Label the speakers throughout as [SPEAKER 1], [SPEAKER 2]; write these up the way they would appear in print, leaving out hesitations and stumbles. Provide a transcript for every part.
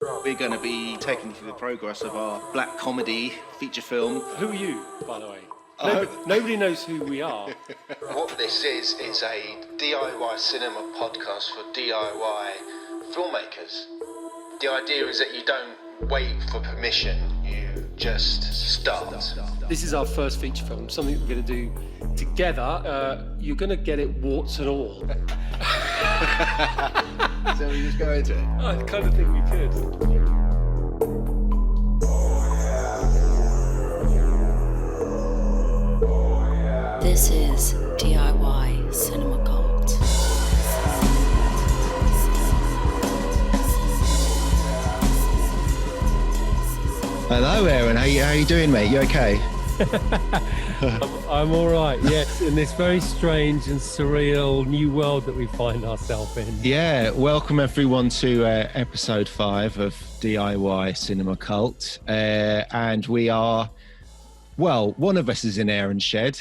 [SPEAKER 1] We're going to be taking you through the progress of our black comedy feature film.
[SPEAKER 2] Who are you, by the way? Nobody knows who we are.
[SPEAKER 3] What this is a DIY cinema podcast for DIY filmmakers. The idea is that you don't wait for permission, you just start.
[SPEAKER 2] This is our first feature film, something we're going to do together. You're going to get it warts and all.
[SPEAKER 1] So we just go into it?
[SPEAKER 2] I kind of think we could.
[SPEAKER 4] This is DIY Cinema Cult.
[SPEAKER 1] Hello, Aaron. How you doing, mate? You okay?
[SPEAKER 2] I'm all right, yes, in this very strange and surreal new world that we find ourselves in.
[SPEAKER 1] Yeah, welcome everyone to episode 5 of DIY Cinema Cult. And we are, well, one of us is in Aaron's shed.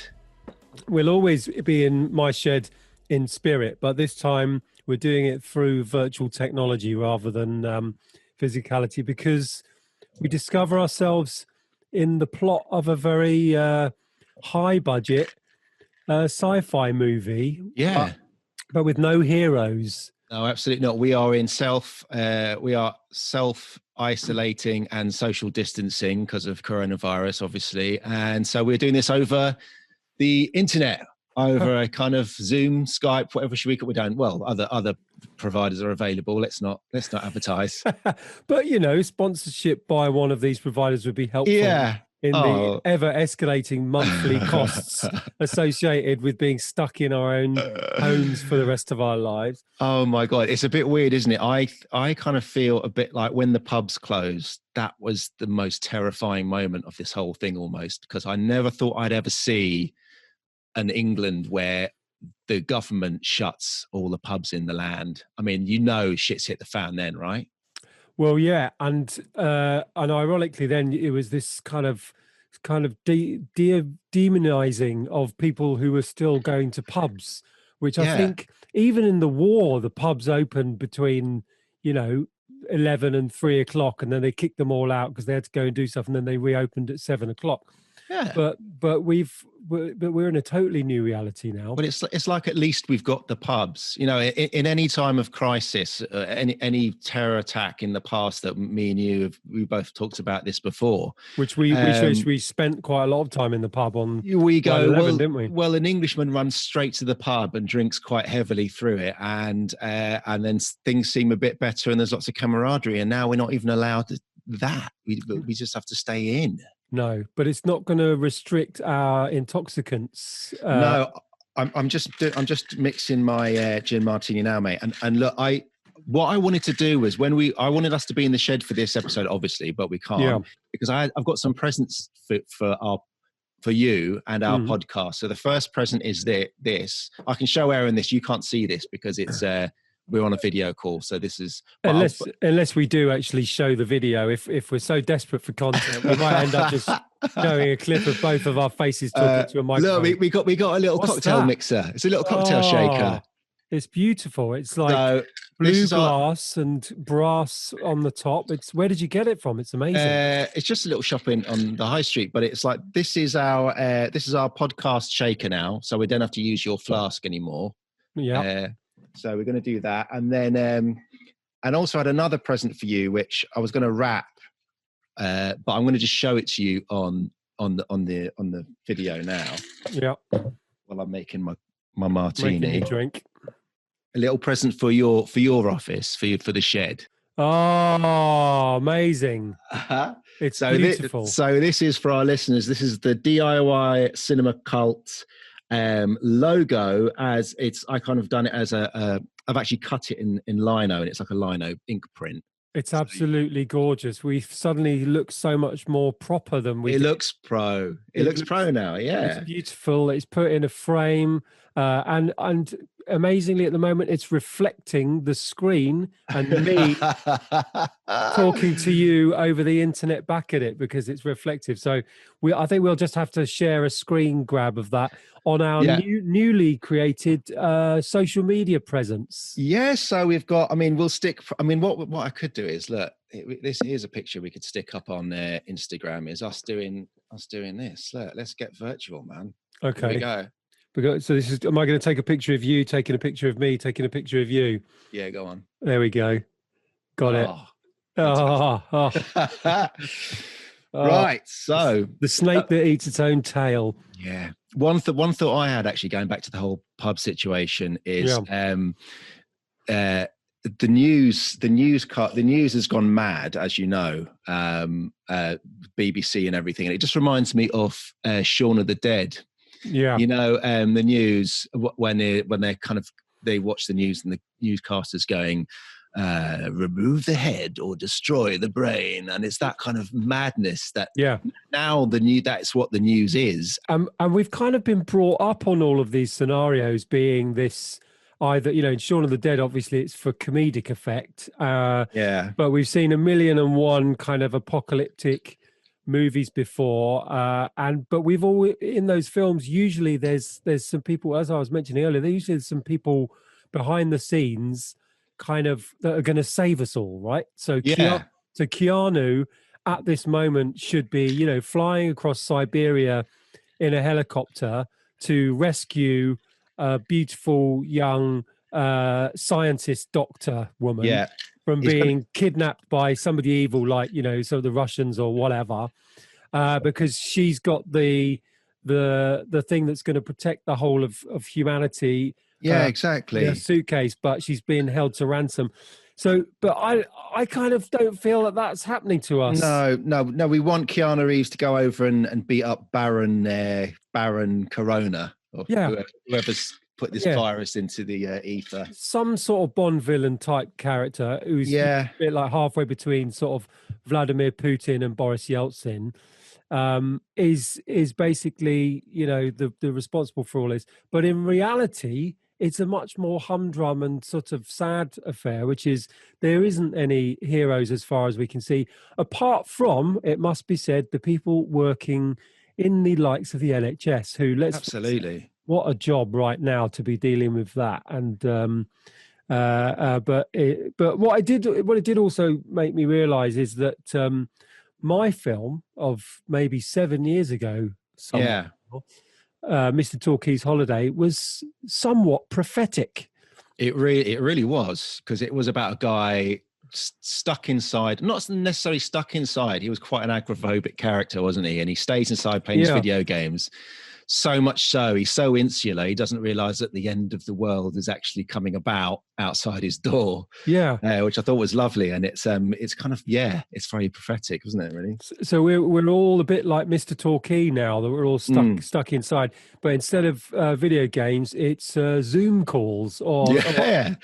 [SPEAKER 2] We'll always be in my shed in spirit, but this time we're doing it through virtual technology rather than physicality, because we discover ourselves in the plot of a very high budget sci-fi movie.
[SPEAKER 1] Yeah.
[SPEAKER 2] But with no heroes.
[SPEAKER 1] No, absolutely not. We are self-isolating and social distancing because of coronavirus, obviously. And so we're doing this over the internet, over a kind of Zoom, Skype, whatever we don't. Well, other providers are available. Let's not advertise.
[SPEAKER 2] But sponsorship by one of these providers would be helpful.
[SPEAKER 1] Yeah.
[SPEAKER 2] In the ever escalating monthly costs associated with being stuck in our own homes for the rest of our lives.
[SPEAKER 1] Oh my God. It's a bit weird, isn't it? I kind of feel a bit like when the pubs closed, that was the most terrifying moment of this whole thing almost, because I never thought I'd ever see an England where the government shuts all the pubs in the land. I mean, shit's hit the fan then, right?
[SPEAKER 2] Well, yeah, and ironically, then it was this kind of demonizing of people who were still going to pubs, which I think even in the war, the pubs opened between 11 and 3 o'clock, and then they kicked them all out because they had to go and do stuff, and then they reopened at 7 o'clock.
[SPEAKER 1] Yeah,
[SPEAKER 2] but we're in a totally new reality now.
[SPEAKER 1] But it's like at least we've got the pubs. In any time of crisis, any terror attack in the past that me and you we both talked about this before,
[SPEAKER 2] which we spent quite a lot of time in the pub on.
[SPEAKER 1] We go
[SPEAKER 2] 11, didn't we?
[SPEAKER 1] Well, an Englishman runs straight to the pub and drinks quite heavily through it, and then things seem a bit better, and there's lots of camaraderie. And now we're not even allowed that. We just have to stay in.
[SPEAKER 2] No, but it's not going to restrict our intoxicants.
[SPEAKER 1] No, I'm just mixing my gin martini now, mate. And look, what I wanted to do was I wanted us to be in the shed for this episode, obviously, but we can't because I've got some presents for you and our podcast. So the first present is this. I can show Aaron this. You can't see this because it's. We're on a video call, so this is
[SPEAKER 2] unless we do actually show the video. If we're so desperate for content, we might end up just showing a clip of both of our faces talking to a microphone.
[SPEAKER 1] Look, we got a little cocktail mixer. It's a little cocktail shaker.
[SPEAKER 2] It's beautiful. It's like blue glass and brass on the top. Where did you get it from? It's amazing.
[SPEAKER 1] It's just a little shop on the high street, but it's like this is our podcast shaker now, so we don't have to use your flask anymore.
[SPEAKER 2] Yeah.
[SPEAKER 1] So we're going to do that, and then and also I had another present for you, which I was going to wrap, but I'm going to just show it to you on the video now.
[SPEAKER 2] Yeah.
[SPEAKER 1] While I'm making my martini.
[SPEAKER 2] Making you drink.
[SPEAKER 1] A little present for your office for the shed.
[SPEAKER 2] Oh, amazing! It's
[SPEAKER 1] so
[SPEAKER 2] beautiful.
[SPEAKER 1] So this is for our listeners. This is the DIY Cinema Cult logo. As it's, I kind of done it as I've actually cut it in lino, and it's like a lino ink print.
[SPEAKER 2] It's absolutely gorgeous. We suddenly look so much more proper than we.
[SPEAKER 1] It looks pro. It looks pro now. Yeah,
[SPEAKER 2] it's beautiful. It's put in a frame, and amazingly at the moment, it's reflecting the screen and me talking to you over the internet back at it because it's reflective. So I think we'll just have to share a screen grab of that on our newly created social media presence.
[SPEAKER 1] Yeah, so we've got, I mean, we'll stick, I mean, what I could do is, look, here's a picture we could stick up on Instagram, is us doing this. Look, let's get virtual, man.
[SPEAKER 2] Okay.
[SPEAKER 1] Here we go.
[SPEAKER 2] So this is, am I going to take a picture of you, taking a picture of me, taking a picture of you?
[SPEAKER 1] Yeah, go on.
[SPEAKER 2] There we go. Got it.
[SPEAKER 1] Right, so
[SPEAKER 2] the snake that eats its own tail.
[SPEAKER 1] Yeah. One thought I had, actually, going back to the whole pub situation, is the news has gone mad, as you know, BBC and everything, and it just reminds me of Shaun of the Dead.
[SPEAKER 2] Yeah,
[SPEAKER 1] you know, the news when they watch the news and the newscasters going, remove the head or destroy the brain, and it's that kind of madness that now that's what the news is.
[SPEAKER 2] And we've kind of been brought up on all of these scenarios being this, either, you know, in Shaun of the Dead, obviously it's for comedic effect, but we've seen 1,000,001 kind of apocalyptic movies before, but we've all, in those films, usually there's some people, as I was mentioning earlier, there's some people behind the scenes kind of that are going to save us all, right? So Keanu at this moment should be, you know, flying across Siberia in a helicopter to rescue a beautiful young scientist doctor woman from being kidnapped by somebody evil, like, you know, so the Russians or whatever, because she's got the thing that's going to protect the whole of humanity.
[SPEAKER 1] Yeah, exactly.
[SPEAKER 2] In a suitcase, but she's being held to ransom. So, but I kind of don't feel that that's happening to us.
[SPEAKER 1] No. We want Keanu Reeves to go over and beat up Baron Corona, or whoever's put this virus into the ether. Some
[SPEAKER 2] sort of Bond villain type character who's a bit like halfway between sort of Vladimir Putin and Boris Yeltsin. Is basically, you know, the responsible for all this. But in reality, it's a much more humdrum and sort of sad affair, which is there isn't any heroes as far as we can see, apart from, it must be said, the people working in the likes of the NHS, who
[SPEAKER 1] absolutely,
[SPEAKER 2] what a job right now to be dealing with that. And but what it did also make me realise is that my film of maybe 7 years ago, Mr. Torquay's Holiday, was somewhat prophetic.
[SPEAKER 1] It really was, because it was about a guy stuck inside, not necessarily stuck inside. He was quite an agoraphobic character, wasn't he? And he stays inside playing his video games. So much so, he's so insular, he doesn't realise that the end of the world is actually coming about outside his door. Which I thought was lovely, and it's kind of it's very prophetic, isn't it? Really.
[SPEAKER 2] So we're all a bit like Mr. Torquay now, that we're all stuck inside. But instead of video games, it's Zoom calls or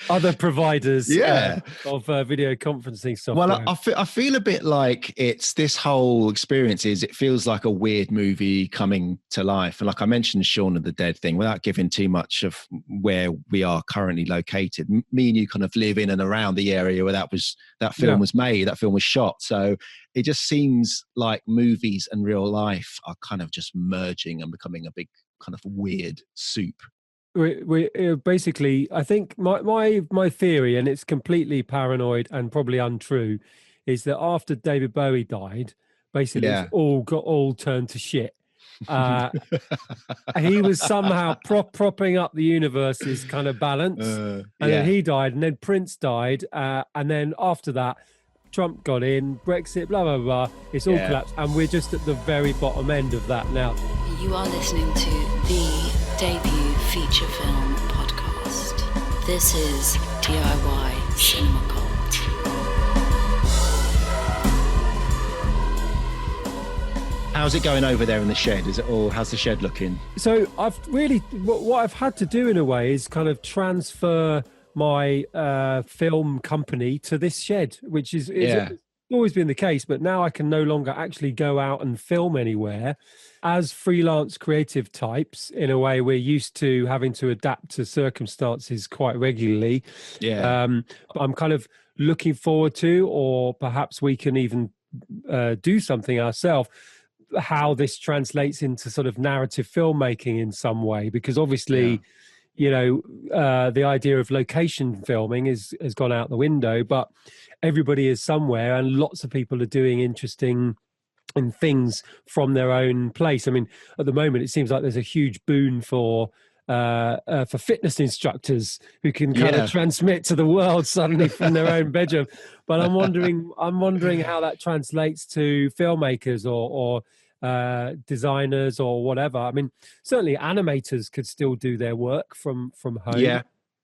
[SPEAKER 2] other providers of video conferencing software.
[SPEAKER 1] Well, I feel a bit like it's this whole experience it feels like a weird movie coming to life. And like I mentioned, Shaun of the Dead thing, without giving too much of where we are currently located, me and you kind of live in and around the area where that film was made, that film was shot. So it just seems like movies and real life are kind of just merging and becoming a big kind of weird soup.
[SPEAKER 2] We basically, I think my theory, and it's completely paranoid and probably untrue, is that after David Bowie died, basically it's all turned to shit. He was somehow propping up the universe's kind of balance, and then he died, and then Prince died, and then after that Trump got in, Brexit, blah blah blah, it's all collapsed, and we're just at the very bottom end of that now.
[SPEAKER 4] You are listening to the debut feature film podcast. This is DIY Cinema Cult.
[SPEAKER 1] How's it going over there in the shed? How's the shed looking?
[SPEAKER 2] So what I've had to do in a way is kind of transfer my film company to this shed, which is always been the case, but now I can no longer actually go out and film anywhere. As freelance creative types, in a way, we're used to having to adapt to circumstances quite regularly.
[SPEAKER 1] Yeah.
[SPEAKER 2] But I'm kind of looking forward to, or perhaps we can even do something ourselves, how this translates into sort of narrative filmmaking in some way, because obviously, the idea of location filming has gone out the window, but everybody is somewhere and lots of people are doing interesting things from their own place. I mean, at the moment, it seems like there's a huge boon for fitness instructors who can kind of transmit to the world suddenly from their own bedroom. But I'm wondering how that translates to filmmakers or designers or whatever. I mean, certainly animators could still do their work from home.
[SPEAKER 1] Yeah.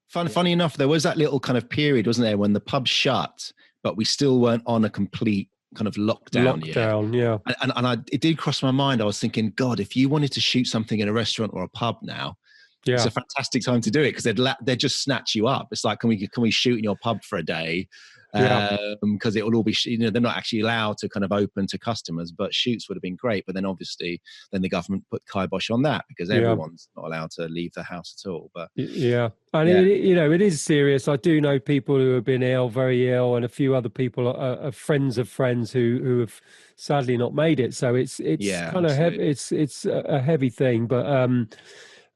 [SPEAKER 1] Funny enough, there was that little kind of period, wasn't there, when the pub shut, but we still weren't on a complete kind of lockdown
[SPEAKER 2] yet.
[SPEAKER 1] And it did cross my mind. I was thinking, God, if you wanted to shoot something in a restaurant or a pub now, it's a fantastic time to do it, because they'd just snatch you up. It's like, can we shoot in your pub for a day? Because it will all be, they're not actually allowed to kind of open to customers, but shoots would have been great. But then obviously, then the government put kibosh on that, because everyone's not allowed to leave the house at all. But
[SPEAKER 2] and it is serious. I do know people who have been ill, very ill, and a few other people are friends of friends who have sadly not made it. So it's kind of heavy. It's a heavy thing,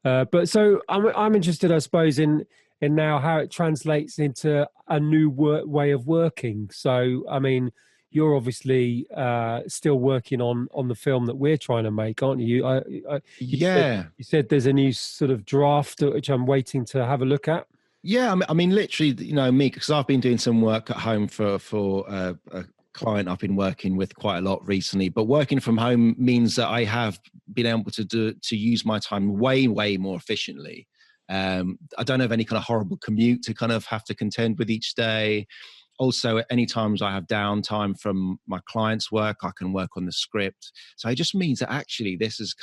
[SPEAKER 2] but so I'm interested, I suppose, in now how it translates into a new way of working. So, I mean, you're obviously still working on the film that we're trying to make, aren't you? You said there's a new sort of draft which I'm waiting to have a look at.
[SPEAKER 1] Yeah, I mean, literally, me, because I've been doing some work at home for a client I've been working with quite a lot recently. But working from home means that I have been able to use my time way more efficiently. I don't have any kind of horrible commute to kind of have to contend with each day. Also, at any times I have downtime from my client's work, I can work on the script. So it just means that actually this is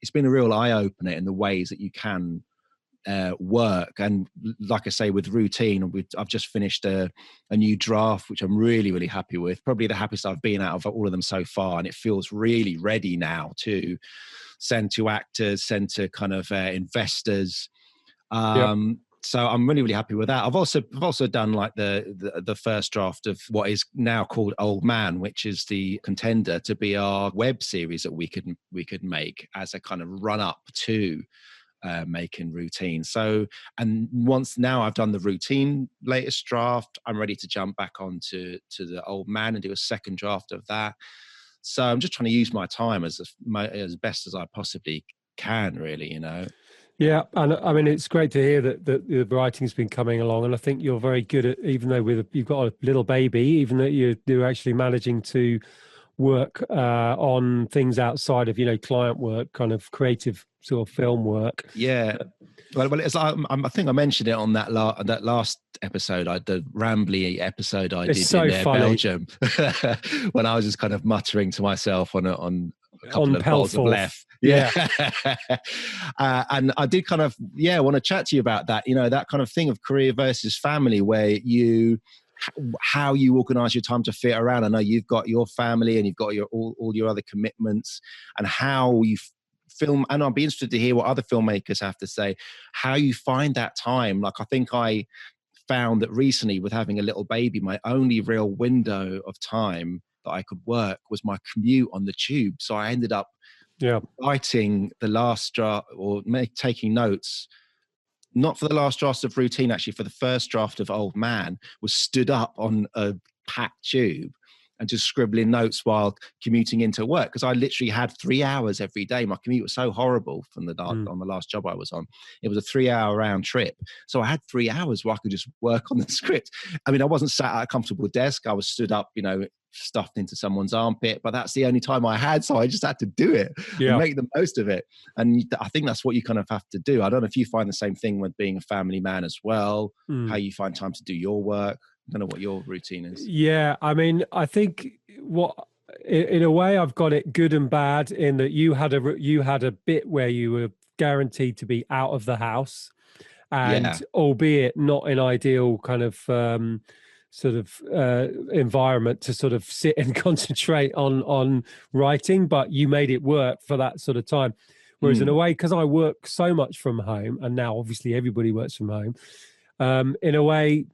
[SPEAKER 1] it's been a real eye-opener in the ways that you can work. And like I say, with routine, I've just finished a new draft, which I'm really happy with. Probably the happiest I've been out of all of them so far. And it feels really ready now to send to actors, send to kind of investors. So I'm really happy with that. I've also done like the first draft of what is now called Old Man, which is the contender to be our web series that we could make as a kind of run up to making routine. So, and once now I've done the routine latest draft, I'm ready to jump back onto the Old Man and do a second draft of that. So I'm just trying to use my time as best as I possibly can, really,
[SPEAKER 2] Yeah, and I mean, it's great to hear that the writing's been coming along, and I think you're very good at, even though you've got a little baby, even that you're actually managing to work on things outside of client work, kind of creative sort of film work.
[SPEAKER 1] Yeah. Well, it's like, I think I mentioned it on that last episode, the rambly episode I did in Belgium, when I was just kind of muttering to myself on a couple of bottles of left. Yeah. And I did kind of, want to chat to you about that, that kind of thing of career versus family, where how you organize your time to fit around. I know you've got your family and you've got all your other commitments, and how you film. And I'd be interested to hear what other filmmakers have to say, how you find that time. Like, I think I found that recently with having a little baby, my only real window of time that I could work was my commute on the tube. So I ended up writing the last draft, or taking notes, not for the last draft of routine, actually for the first draft of Old Man, was stood up on a packed tube and just scribbling notes while commuting into work, because I literally had 3 hours every day. My commute was so horrible from on the last job I was on. It was a 3-hour round trip. So I had 3 hours where I could just work on the script. I mean, I wasn't sat at a comfortable desk. I was stood up, stuffed into someone's armpit, but that's the only time I had. So I just had to do it and make the most of it. And I think that's what you kind of have to do. I don't know if you find the same thing with being a family man as well, how you find time to do your work. I don't know what your routine is. Yeah,
[SPEAKER 2] I mean, I think in a way I've got it good and bad, in that you had a bit where you were guaranteed to be out of the house, and albeit not in ideal kind of sort of environment to sort of sit and concentrate on writing, but you made it work for that sort of time. Whereas in a way, because I work so much from home, and now obviously everybody works from home, in a way,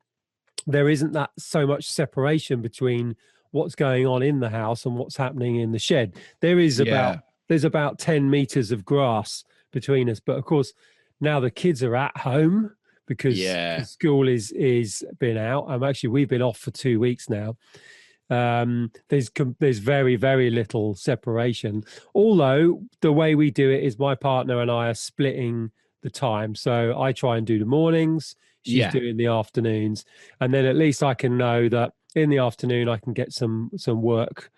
[SPEAKER 2] there isn't that so much separation between what's going on in the house and what's happening in the shed. There's about 10 meters of grass between us. But of course, now the kids are at home because the school is been out. We've been off for 2 weeks now. There's very, very little separation. Although the way we do it is my partner and I are splitting the time. So I try and do the mornings, she's doing the afternoons, and then at least I can know that in the afternoon I can get some work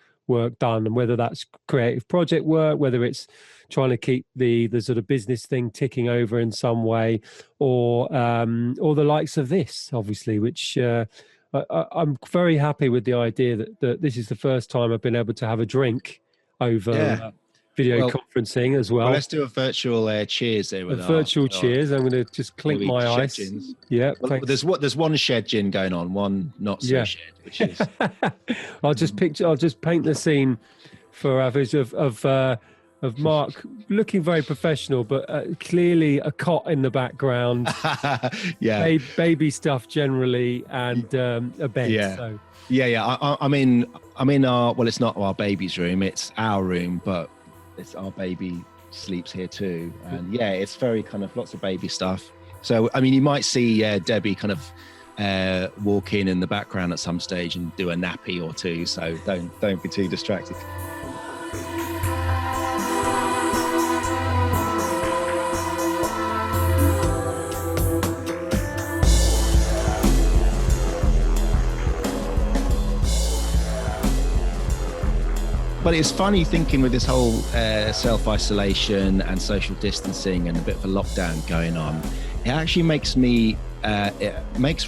[SPEAKER 2] done, and whether that's creative project work, whether it's trying to keep the sort of business thing ticking over in some way, or the likes of this, obviously, which I'm very happy with the idea that this is the first time I've been able to have a drink over video conferencing as well.
[SPEAKER 1] Let's do a virtual cheers there with
[SPEAKER 2] virtual cheers. I'm going to just clink my ice.
[SPEAKER 1] Gins.
[SPEAKER 2] Yeah.
[SPEAKER 1] Well, there's one shed gin going on, one not so shed, which is.
[SPEAKER 2] I'll just paint the scene for average of Marc looking very professional, but clearly a cot in the background. Baby stuff generally, and a bed.
[SPEAKER 1] Yeah.
[SPEAKER 2] So.
[SPEAKER 1] I'm in our, well, it's not our baby's room, it's our room, but it's our baby sleeps here too. And it's very kind of lots of baby stuff. So, I mean, you might see Debbie kind of walk in the background at some stage and do a nappy or two. So don't be too distracted. But it's funny thinking with this whole self-isolation and social distancing and a bit of a lockdown going on, it actually makes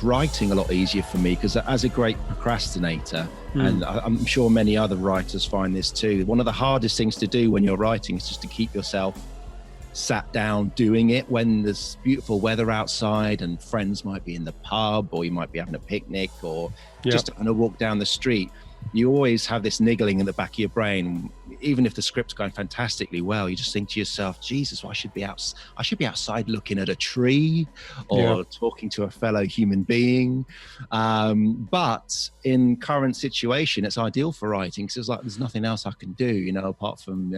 [SPEAKER 1] writing a lot easier for me, because as a great procrastinator, and I'm sure many other writers find this too, one of the hardest things to do when you're writing is just to keep yourself sat down doing it when there's beautiful weather outside and friends might be in the pub, or you might be having a picnic, or just on a walk down the street. You always have this niggling in the back of your brain. Even if the script's going fantastically well, you just think to yourself, Jesus, I should be outside looking at a tree or talking to a fellow human being. But in current situation, it's ideal for writing, because it's like there's nothing else I can do, apart from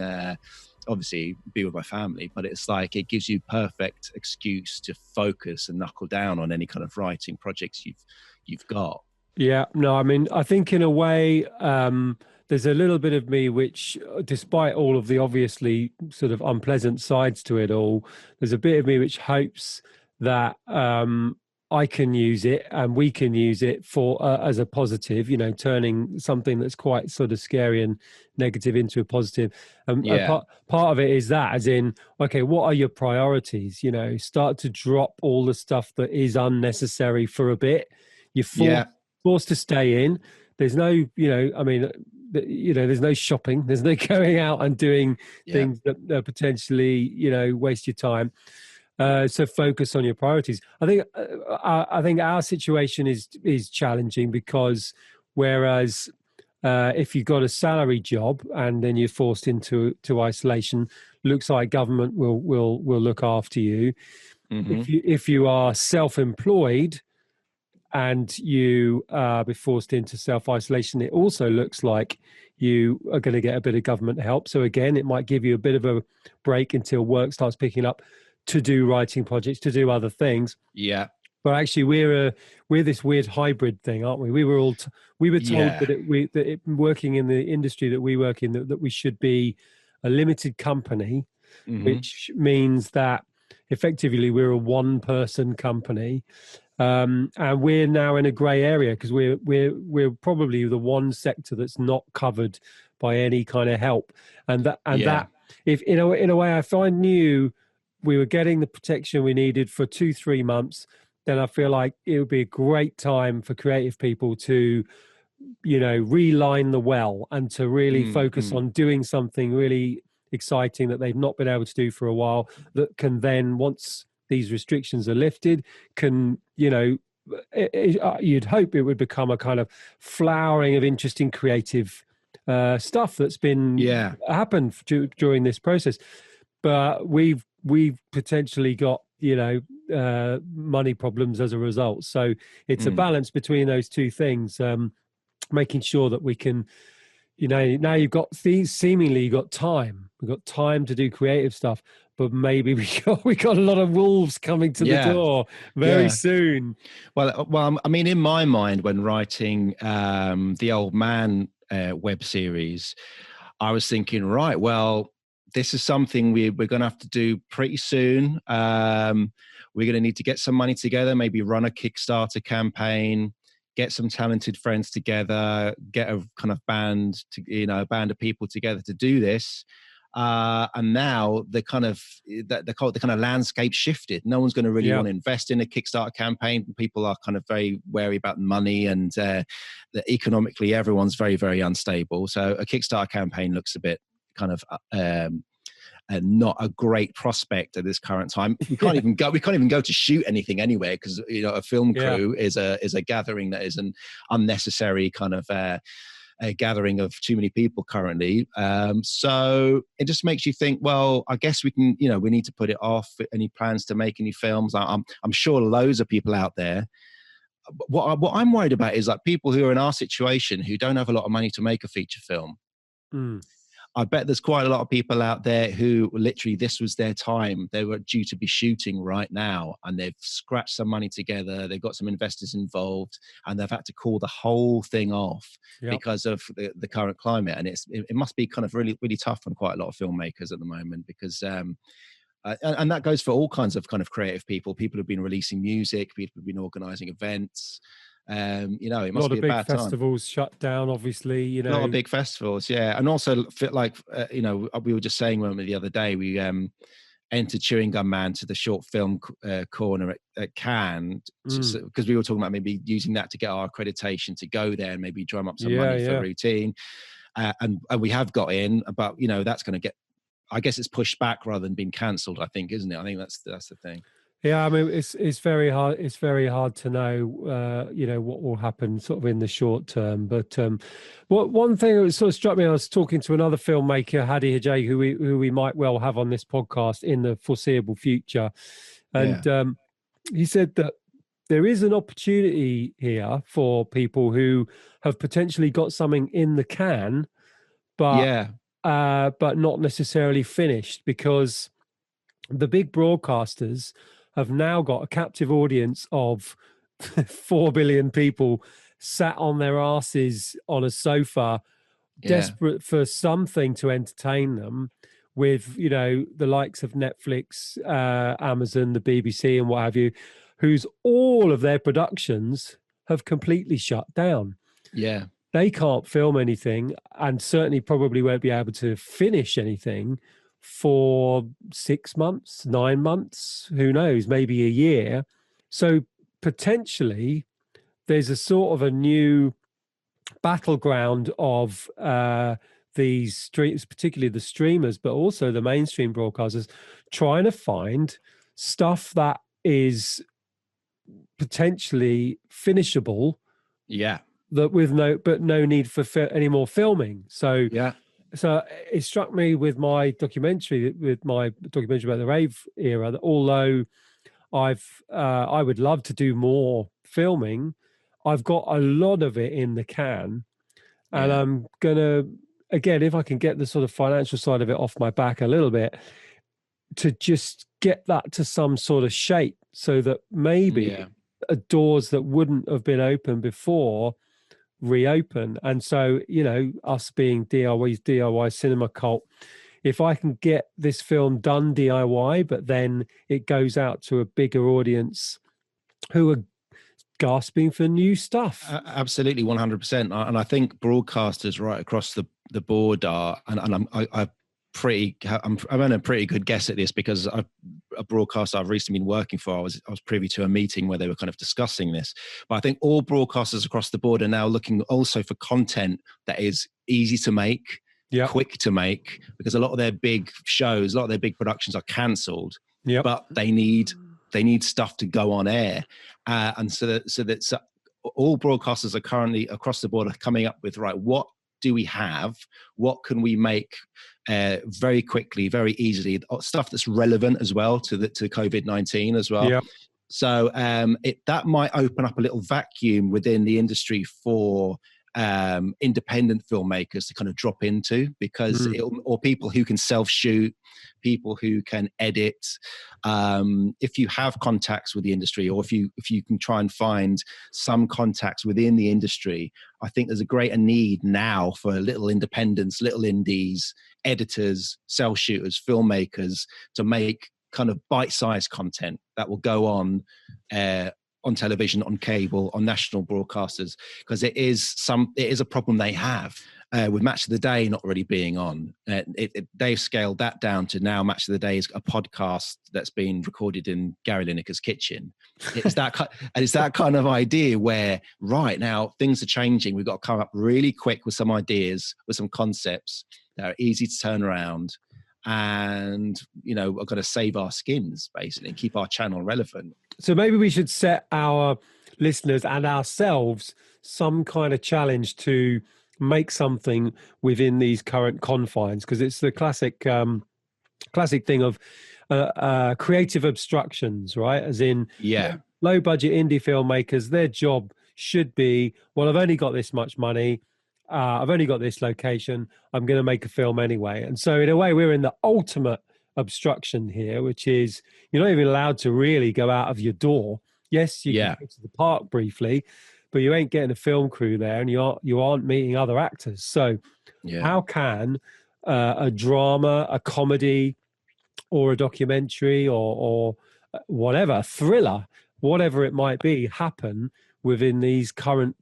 [SPEAKER 1] obviously be with my family. But it's like it gives you perfect excuse to focus and knuckle down on any kind of writing projects you've got.
[SPEAKER 2] Yeah, no, I mean, I think in a way, there's a little bit of me which, despite all of the obviously sort of unpleasant sides to it all, there's a bit of me which hopes that I can use it and we can use it for as a positive, turning something that's quite sort of scary and negative into a positive. Part of it is that, as in, okay, what are your priorities? Start to drop all the stuff that is unnecessary for a bit. You're forced to stay in. There's no, there's no shopping. There's no going out and doing things that potentially, waste your time. So focus on your priorities. I think our situation is challenging, because whereas if you've got a salary job and then you're forced into isolation, looks like government will look after you. Mm-hmm. If you are self-employed and you be forced into self-isolation, it also looks like you are going to get a bit of government help. So again, it might give you a bit of a break until work starts picking up to do writing projects, to do other things.
[SPEAKER 1] Yeah.
[SPEAKER 2] But actually, we're this weird hybrid thing, aren't we? We were told that working in the industry that we work in, that we should be a limited company, which means that effectively we're a one-person company. And we're now in a grey area, because we're probably the one sector that's not covered by any kind of help, that if in a way, if I knew we were getting the protection we needed for 2-3 months, then I feel like it would be a great time for creative people to, reline the well and to really focus on doing something really exciting that they've not been able to do for a while, that can then, once these restrictions are lifted, can you'd hope it would become a kind of flowering of interesting creative stuff that's been happened during this process. But we've potentially got, money problems as a result. So it's a balance between those two things, making sure that we can, now you've got seemingly you've got time. We've got time to do creative stuff, but maybe we got a lot of wolves coming to the door very soon.
[SPEAKER 1] Well, I mean, in my mind, when writing the Old Man web series, I was thinking, right, well, this is something we're going to have to do pretty soon. We're going to need to get some money together, maybe run a Kickstarter campaign, get some talented friends together, get a kind of band, a band of people together to do this. And now the kind of landscape shifted. No one's going to really want to invest in a Kickstarter campaign. People are kind of very wary about money, and economically, everyone's very, very unstable. So a Kickstarter campaign looks a bit kind of not a great prospect at this current time. We can't even go. We can't even go to shoot anything anywhere because a film crew is a gathering that is an unnecessary kind of a gathering of too many people currently. So it just makes you think, well, I guess we can, we need to put it off. Any plans to make any films? I'm sure loads of people out there. What I'm worried about is like people who are in our situation who don't have a lot of money to make a feature film. I bet there's quite a lot of people out there who literally this was their time. They were due to be shooting right now, and they've scratched some money together. They've got some investors involved, and they've had to call the whole thing off because of the current climate. And it must be kind of really, really tough on quite a lot of filmmakers at the moment because, and that goes for all kinds of kind of creative people. People who've been releasing music, people who've been organizing events. It must be a bad time. A lot of big
[SPEAKER 2] festivals shut down, obviously.
[SPEAKER 1] A lot of big festivals, and also like we were just saying the other day, we entered Chewing Gum Man to the short film corner at Cannes because we were talking about maybe using that to get our accreditation to go there and maybe drum up some money for routine, and we have got in, but that's going to get. I guess it's pushed back rather than being cancelled. I think, isn't it? I think that's the thing.
[SPEAKER 2] Yeah, I mean, it's very hard. It's very hard to know, what will happen sort of in the short term. But one thing that sort of struck me, I was talking to another filmmaker, Hadi Hajay, who we might well have on this podcast in the foreseeable future, and he said that there is an opportunity here for people who have potentially got something in the can, but not necessarily finished, because the big broadcasters have now got a captive audience of 4 billion people sat on their asses on a sofa, desperate for something to entertain them, with, the likes of Netflix, Amazon, the BBC and what have you, whose all of their productions have completely shut down.
[SPEAKER 1] Yeah.
[SPEAKER 2] They can't film anything, and certainly probably won't be able to finish anything for 6 months, 9 months, who knows, maybe a year. So potentially there's a sort of a new battleground of these streams, particularly the streamers, but also the mainstream broadcasters, trying to find stuff that is potentially finishable.
[SPEAKER 1] Yeah.
[SPEAKER 2] That with no need for any more filming. So So it struck me with my documentary about the rave era, that although I would love to do more filming, I've got a lot of it in the can, and I'm gonna, again, if I can get the sort of financial side of it off my back a little bit, to just get that to some sort of shape, so that maybe doors that wouldn't have been open before reopen. And so, us being DIY cinema cult, if I can get this film done DIY, but then it goes out to a bigger audience who are gasping for new stuff.
[SPEAKER 1] Absolutely, 100%. And I think broadcasters right across the board are, and I'm a pretty good guess at this, because a broadcaster I've recently been working for, I was privy to a meeting where they were kind of discussing this. But I think all broadcasters across the board are now looking also for content that is easy to make, quick to make, because a lot of their big shows, a lot of their big productions are cancelled, but they need they need stuff to go on air, and so all broadcasters are currently across the board are coming up with, right, what do we have? What can we make very quickly, very easily? Stuff that's relevant as well to COVID-19 as well.
[SPEAKER 2] Yeah.
[SPEAKER 1] So that might open up a little vacuum within the industry for independent filmmakers to kind of drop into, because or people who can self-shoot, people who can edit. If you have contacts with the industry, or if you can try and find some contacts within the industry, I think there's a greater need now for little independents, little indies, editors, self-shooters, filmmakers to make kind of bite-sized content that will go on television, on cable, on national broadcasters, because it is a problem they have with Match of the Day not really being on. They've scaled that down to now Match of the Day is a podcast that's being recorded in Gary Lineker's kitchen. It's that kind of idea where, right now things are changing. We've got to come up really quick with some ideas, with some concepts that are easy to turn around. And, we've got to save our skins, basically, and keep our channel relevant.
[SPEAKER 2] So maybe we should set our listeners and ourselves some kind of challenge to make something within these current confines, because it's the classic thing of creative obstructions, right? As in, low budget indie filmmakers, their job should be, well, I've only got this much money. I've only got this location. I'm going to make a film anyway. And so in a way, we're in the ultimate obstruction here, which is you're not even allowed to really go out of your door. Yes, you can go to the park briefly, but you ain't getting a film crew there, and you aren't meeting other actors. So how can a drama, a comedy, or a documentary, or whatever, a thriller, whatever it might be, happen within these current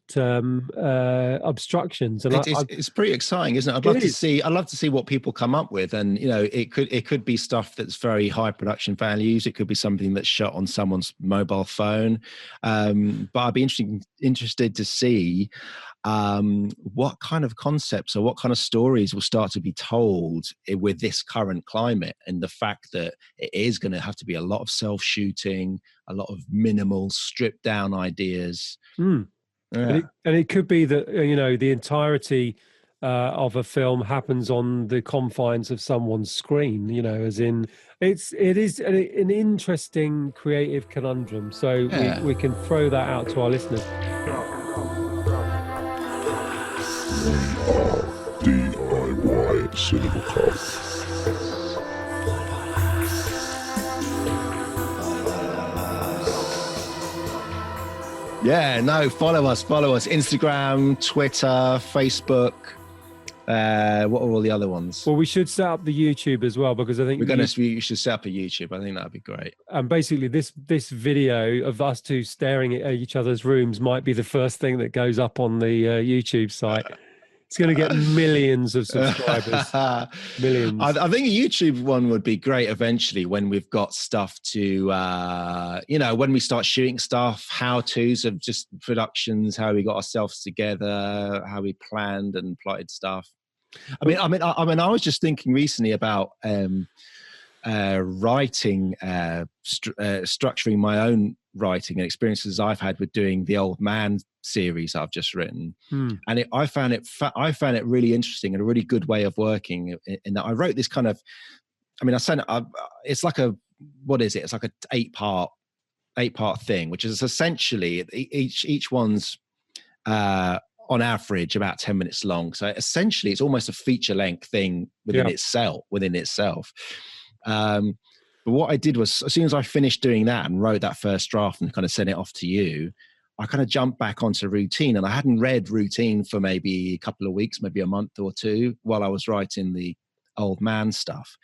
[SPEAKER 2] obstructions? And
[SPEAKER 1] it's pretty exciting, isn't it? I'd love to see what people come up with, and it could be stuff that's very high production values. It could be something that's shot on someone's mobile phone, but I'd be interested to see what kind of concepts or what kind of stories will start to be told with this current climate, and the fact that it is going to have to be a lot of self-shooting, a lot of minimal, stripped down ideas.
[SPEAKER 2] And it could be that the entirety of a film happens on the confines of someone's screen, as in it is an interesting creative conundrum. So we can throw that out to our listeners.
[SPEAKER 5] DIY Cinema Club.
[SPEAKER 1] Follow us. Instagram, Twitter, Facebook. What are all the other ones?
[SPEAKER 2] Well, we should set up the YouTube as well, because I think
[SPEAKER 1] you should set up a YouTube. I think that'd be great.
[SPEAKER 2] And basically this video of us two staring at each other's rooms might be the first thing that goes up on the YouTube site. It's going to get millions of subscribers. Millions.
[SPEAKER 1] I think a YouTube one would be great eventually, when we've got stuff to, when we start shooting stuff, how-tos of just productions, how we got ourselves together, how we planned and plotted stuff. I was just thinking recently about writing, structuring my own writing and experiences I've had with doing the Old Man series I've just written, and I found it really interesting and a really good way of working. In that I wrote this kind of, it's like a, what is it? It's like a eight part thing, which is essentially each one's on average about 10 minutes long. So essentially, it's almost a feature length thing within itself. But what I did was, as soon as I finished doing that and wrote that first draft and kind of sent it off to you, I kind of jumped back onto routine, and I hadn't read routine for maybe a couple of weeks, maybe a month or two, while I was writing the Old Man stuff.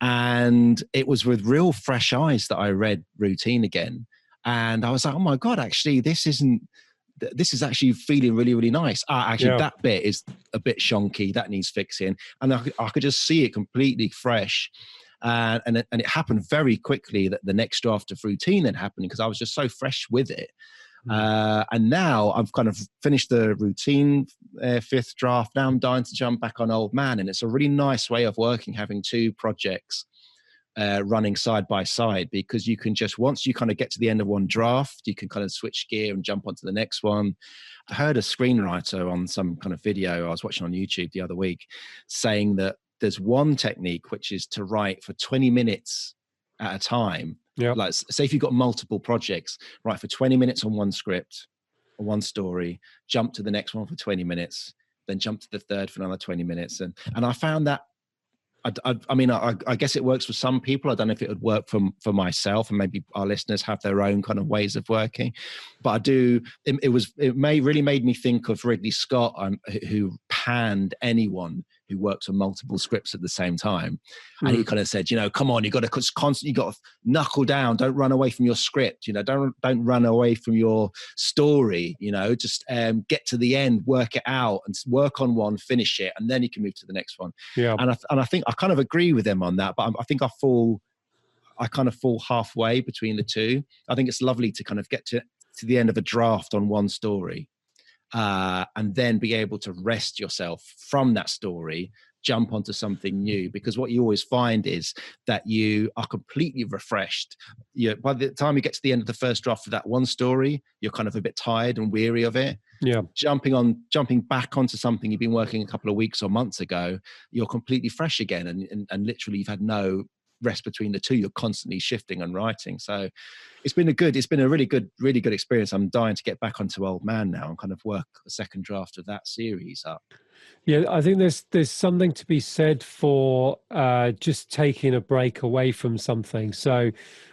[SPEAKER 1] And it was with real fresh eyes that I read routine again. And I was like, oh my God, actually, this is actually feeling really, really nice. That bit is a bit shonky, that needs fixing. And I could just see it completely fresh. And it happened very quickly, that the next draft of routine then happened, because I was just so fresh with it. And now I've kind of finished the routine fifth draft. Now I'm dying to jump back on Old Man. And it's a really nice way of working, having two projects running side by side, because you can just, once you kind of get to the end of one draft, you can kind of switch gear and jump onto the next one. I heard a screenwriter on some kind of video I was watching on YouTube the other week saying that there's one technique, which is to write for 20 minutes at a time.
[SPEAKER 2] Yeah.
[SPEAKER 1] Like, say if you've got multiple projects, write for 20 minutes on one script or one story, jump to the next one for 20 minutes, then jump to the third for another 20 minutes. And I found that, I mean, I guess it works for some people. I don't know if it would work for myself, and maybe our listeners have their own kind of ways of working. But I do. It really made me think of Ridley Scott, who panned anyone who works on multiple scripts at the same time. And he kind of said, come on, you got to constantly, you got to knuckle down. Don't run away from your script. Don't run away from your story. Just get to the end, work it out, and work on one, finish it, and then you can move to the next one.
[SPEAKER 2] Yeah.
[SPEAKER 1] And I think I kind of agree with them on that, but I think I kind of fall halfway between the two. I think it's lovely to kind of get to the end of a draft on one story, and then be able to rest yourself from that story, jump onto something new, because what you always find is that you are completely refreshed. By the time you get to the end of the first draft of that one story, you're kind of a bit tired and weary of it.
[SPEAKER 2] Yeah.
[SPEAKER 1] Jumping back onto something you've been working a couple of weeks or months ago, you're completely fresh again, and literally you've had no rest between the two. You're constantly shifting and writing. So it's been a really good experience. I'm dying to get back onto Old Man now and kind of work a second draft of that series up.
[SPEAKER 2] Yeah, I think there's something to be said for just taking a break away from something. So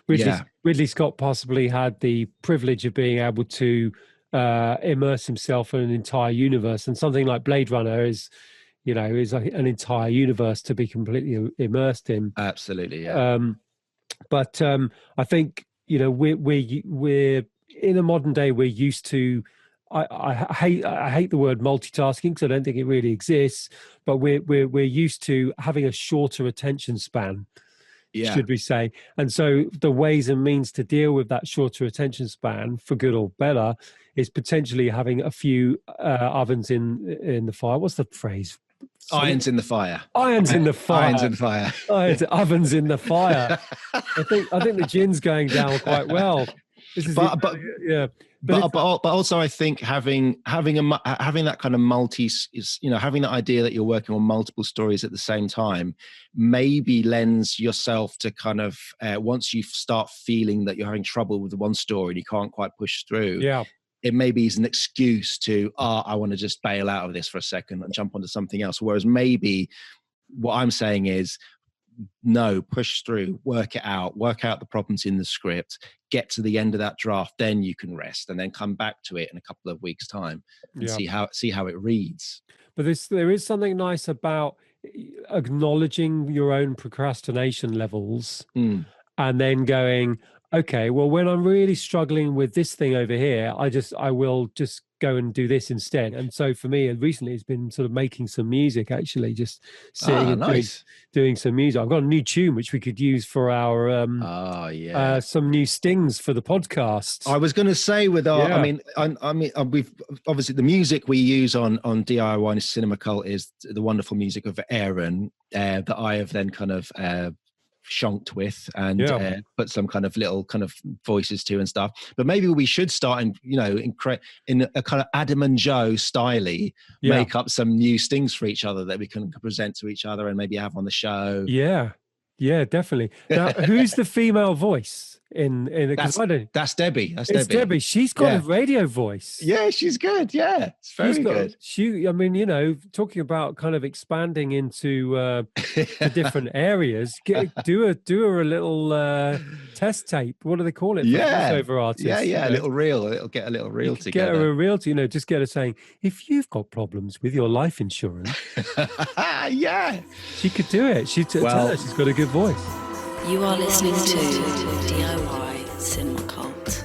[SPEAKER 2] Ridley Scott possibly had the privilege of being able to immerse himself in an entire universe, and something like Blade Runner is like an entire universe to be completely immersed in.
[SPEAKER 1] Absolutely, yeah.
[SPEAKER 2] But I think we're in a modern day, we're used to. I hate the word multitasking, because I don't think it really exists. But we're used to having a shorter attention span, should we say? And so the ways and means to deal with that shorter attention span, for good or better, is potentially having a few ovens in the fire. What's the phrase?
[SPEAKER 1] Irons in the fire.
[SPEAKER 2] Irons in the fire.
[SPEAKER 1] Irons in the fire.
[SPEAKER 2] Ovens in the fire. I think the gin's going down quite well. But
[SPEAKER 1] also I think having that kind of having that idea that you're working on multiple stories at the same time maybe lends yourself to kind of once you start feeling that you're having trouble with the one story and you can't quite push through.
[SPEAKER 2] Yeah.
[SPEAKER 1] It maybe is an excuse to, I want to just bail out of this for a second and jump onto something else. Whereas maybe what I'm saying is, no, push through, work out the problems in the script, get to the end of that draft, then you can rest, and then come back to it in a couple of weeks' time and see how it reads.
[SPEAKER 2] But there is something nice about acknowledging your own procrastination levels and then going, okay, well, when I'm really struggling with this thing over here, I will just go and do this instead. And so for me, recently, it's been sort of making some music, actually, just sitting and doing some music. I've got a new tune which we could use for our some new stings for the podcast.
[SPEAKER 1] I was going to say with our, I mean, we've obviously the music we use on DIY Cinema Cult is the wonderful music of Aaron that I have then kind of shonked with and put some kind of little kind of voices to and stuff. But maybe we should start in a kind of Adam and Joe styley, make up some new stings for each other that we can present to each other and maybe have on the show.
[SPEAKER 2] Yeah, definitely. Now, who's the female voice in
[SPEAKER 1] that's Debbie. It's
[SPEAKER 2] Debbie. She's got a radio voice.
[SPEAKER 1] Yeah, she's good. Yeah, it's very good.
[SPEAKER 2] I mean, talking about kind of expanding into the different areas. Do her a little test tape. What do they call it? Voiceover artist.
[SPEAKER 1] Yeah, a little reel. It'll get a little reel together.
[SPEAKER 2] Get her a reel to, just get her saying, if you've got problems with your life insurance, she could do it. She's got a good voice.
[SPEAKER 4] You are listening to DIY Cinema Cult.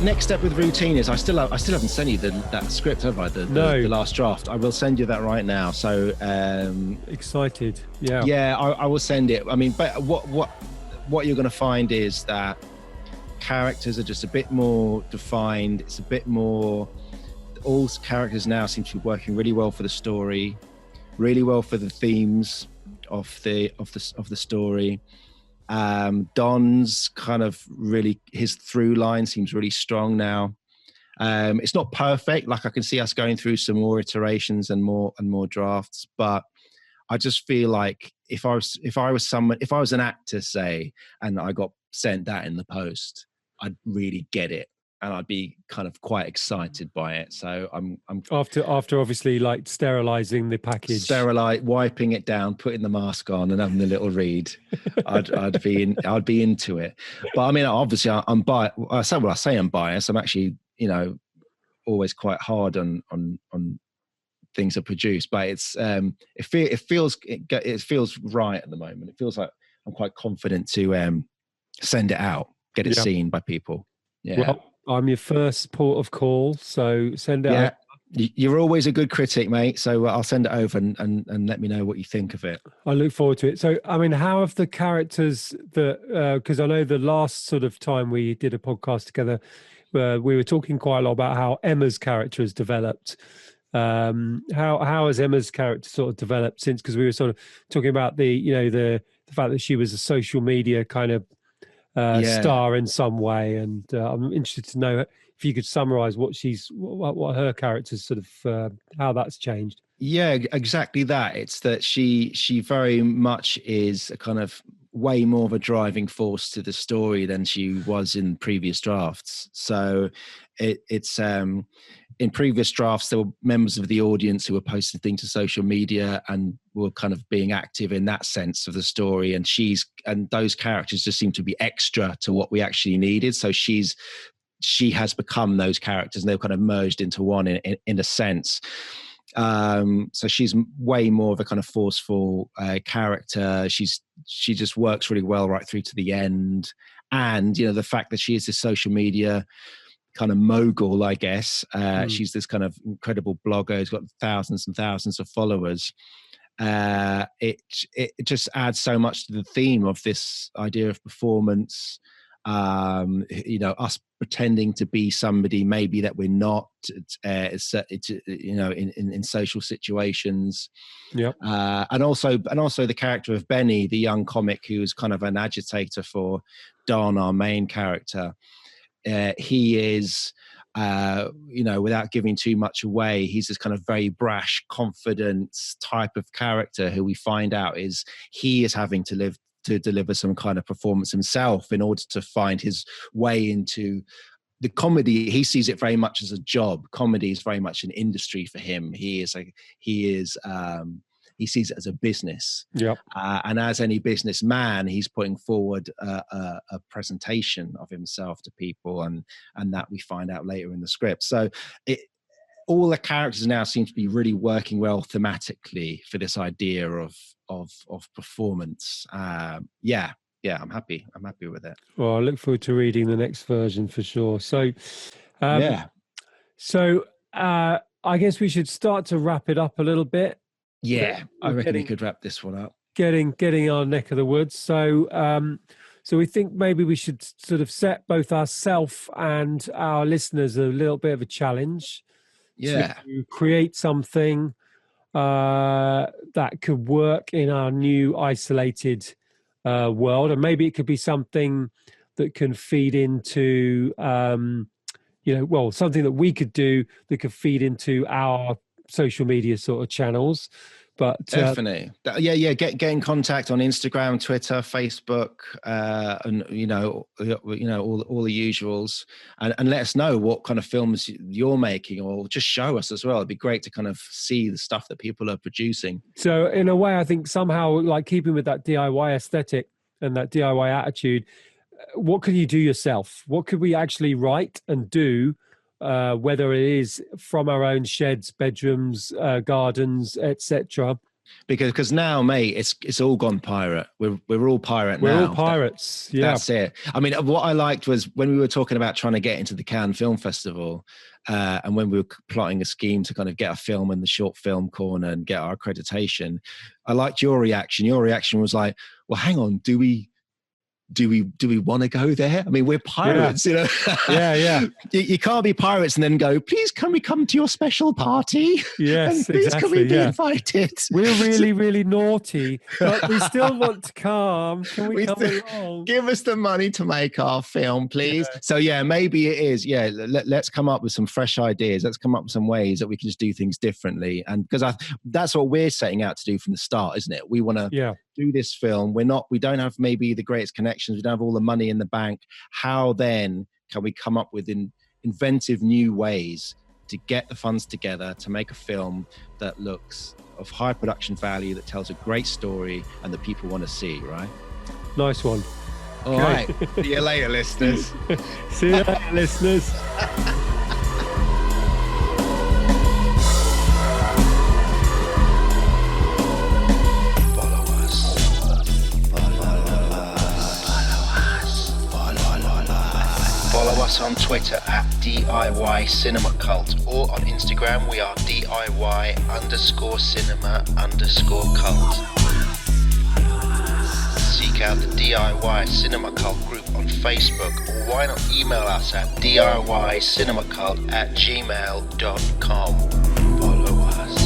[SPEAKER 1] Next step with routine is I still haven't sent you that script, have I? The last draft. I will send you that right now. So
[SPEAKER 2] excited.
[SPEAKER 1] I will send it. I mean, but what you're going to find is that characters are just a bit more defined. It's a bit more all characters now seem to be working really well for the story, really well for the themes of the story. Don's kind of really, his through line seems really strong now. It's not perfect. Like I can see us going through some more iterations and more drafts, but I just feel like if I was an actor, say, and I got sent that in the post, I'd really get it, and I'd be kind of quite excited by it. So I'm
[SPEAKER 2] after obviously like sterilizing the package,
[SPEAKER 1] wiping it down, putting the mask on, and having the little read. I'd be into it. But I mean, obviously, I'm biased. I say I'm biased. I'm actually, always quite hard on things are produced, but it's it feels right at the moment. It feels like I'm quite confident to send it out, get it seen by people. Yeah.
[SPEAKER 2] Well, I'm your first port of call, so send it out.
[SPEAKER 1] You're always a good critic, mate. So I'll send it over and let me know what you think of it.
[SPEAKER 2] I look forward to it. So, I mean, how have the characters because I know the last sort of time we did a podcast together, we were talking quite a lot about how Emma's character has developed. How has Emma's character sort of developed since? Because we were sort of talking about the fact that she was a social media kind of star in some way, and I'm interested to know if you could summarize what her character's sort of how that's changed.
[SPEAKER 1] Yeah, exactly that. It's that she very much is a kind of way more of a driving force to the story than she was in previous drafts. So it's in previous drafts, there were members of the audience who were posting things to social media and were kind of being active in that sense of the story. And those characters just seem to be extra to what we actually needed. So she has become those characters, and they've kind of merged into one in a sense. So she's way more of a kind of forceful character. She just works really well right through to the end. And, the fact that she is this social media kind of mogul, I guess. She's this kind of incredible blogger who's got thousands and thousands of followers. It just adds so much to the theme of this idea of performance. Us pretending to be somebody maybe that we're not. In social situations.
[SPEAKER 2] Yeah.
[SPEAKER 1] And also the character of Benny, the young comic who's kind of an agitator for Don, our main character. He is, without giving too much away, he's this kind of very brash, confident type of character who we find out he is having to deliver some kind of performance himself in order to find his way into the comedy. He sees it very much as a job. Comedy is very much an industry for him. He sees it as a business.
[SPEAKER 2] Yeah.
[SPEAKER 1] And as any businessman, he's putting forward a presentation of himself to people, and that we find out later in the script. So all the characters now seem to be really working well thematically for this idea of performance. Yeah, I'm happy with it.
[SPEAKER 2] Well, I look forward to reading the next version for sure. So, So I guess we should start to wrap it up a little bit.
[SPEAKER 1] Yeah, I reckon we could wrap this one up.
[SPEAKER 2] Getting our neck of the woods. So, so we think maybe we should sort of set both ourselves and our listeners a little bit of a challenge.
[SPEAKER 1] Yeah.
[SPEAKER 2] To create something that could work in our new isolated world, and maybe it could be something that can feed into, something that we could do that could feed into our social media sort of channels. But
[SPEAKER 1] definitely, get in contact on Instagram, Twitter, Facebook, and all the usuals, and let us know what kind of films you're making, or just show us as well. It'd be great to kind of see the stuff that people are producing.
[SPEAKER 2] So in a way, I think somehow, like keeping with that DIY aesthetic and that DIY attitude, what can you do yourself? What could we actually write and do? Whether it is from our own sheds, bedrooms, gardens, etc.
[SPEAKER 1] Because now, mate, it's all gone pirate. We're all pirate now.
[SPEAKER 2] We're all pirates.
[SPEAKER 1] That's it. I mean, what I liked was when we were talking about trying to get into the Cannes Film Festival, and when we were plotting a scheme to kind of get a film in the short film corner and get our accreditation. I liked your reaction. Your reaction was like, "Well, hang on, do we do we want to go there? I mean, we're pirates, you know.
[SPEAKER 2] Yeah.
[SPEAKER 1] You can't be pirates and then go, please, can we come to your special party?
[SPEAKER 2] Yes,
[SPEAKER 1] and please,
[SPEAKER 2] exactly,
[SPEAKER 1] can we be invited?
[SPEAKER 2] We're really, really naughty, but we still want to come. Can we come along?
[SPEAKER 1] Give us the money to make our film, please. Yeah. So yeah, maybe it is. Yeah, let's come up with some fresh ideas. Let's come up with some ways that we can just do things differently. And because that's what we're setting out to do from the start, isn't it? We want to do this film. We don't have maybe the greatest connections. We don't have all the money in the bank. How then can we come up with inventive new ways to get the funds together to make a film that looks of high production value, that tells a great story and that people want to see, right?
[SPEAKER 2] Nice one.
[SPEAKER 1] All right. See you later, listeners.
[SPEAKER 2] See you later, listeners.
[SPEAKER 3] Follow us on Twitter at DIY Cinema Cult, or on Instagram we are DIY_cinema_cult. Seek out the DIY Cinema Cult group on Facebook, or why not email us at DIYcinemacult@gmail.com. Follow us.